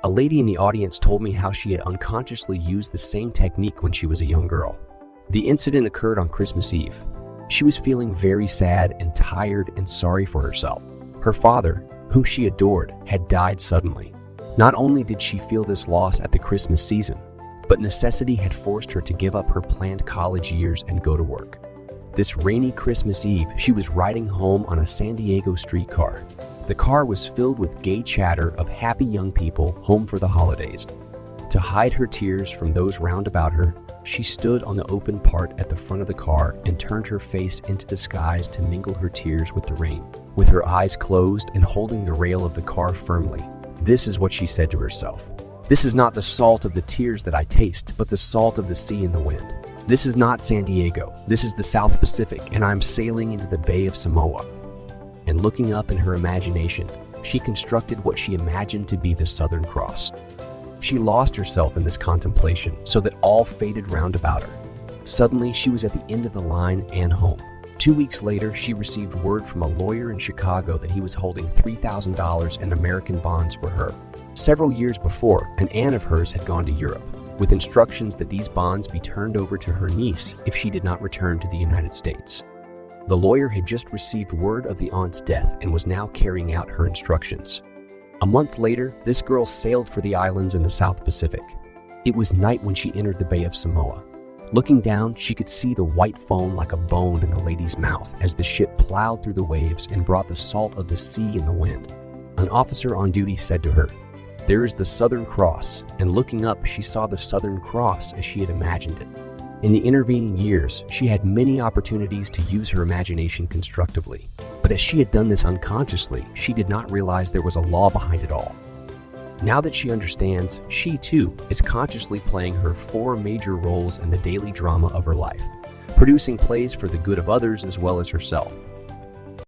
A lady in the audience told me how she had unconsciously used the same technique when she was a young girl. The incident occurred on Christmas Eve. She was feeling very sad and tired and sorry for herself. Her father, whom she adored, had died suddenly. Not only did she feel this loss at the Christmas season, but necessity had forced her to give up her planned college years and go to work. This rainy Christmas Eve, she was riding home on a San Diego streetcar. The car was filled with gay chatter of happy young people home for the holidays. To hide her tears from those round about her, she stood on the open part at the front of the car and turned her face into the skies to mingle her tears with the rain. With her eyes closed and holding the rail of the car firmly, this is what she said to herself. "This is not the salt of the tears that I taste, but the salt of the sea and the wind. This is not San Diego. This is the South Pacific, and I am sailing into the Bay of Samoa." And looking up in her imagination, she constructed what she imagined to be the Southern Cross. She lost herself in this contemplation so that all faded round about her. Suddenly, she was at the end of the line and home. 2 weeks later, she received word from a lawyer in Chicago that he was holding $3,000 in American bonds for her. Several years before, an aunt of hers had gone to Europe, with instructions that these bonds be turned over to her niece if she did not return to the United States. The lawyer had just received word of the aunt's death and was now carrying out her instructions. A month later, this girl sailed for the islands in the South Pacific. It was night when she entered the Bay of Samoa. Looking down, she could see the white foam like a bone in the lady's mouth as the ship plowed through the waves and brought the salt of the sea and the wind. An officer on duty said to her, "There is the Southern Cross," and looking up, she saw the Southern Cross as she had imagined it. In the intervening years, she had many opportunities to use her imagination constructively. But as she had done this unconsciously, she did not realize there was a law behind it all. Now that she understands, she too is consciously playing her 4 major roles in the daily drama of her life, producing plays for the good of others as well as herself.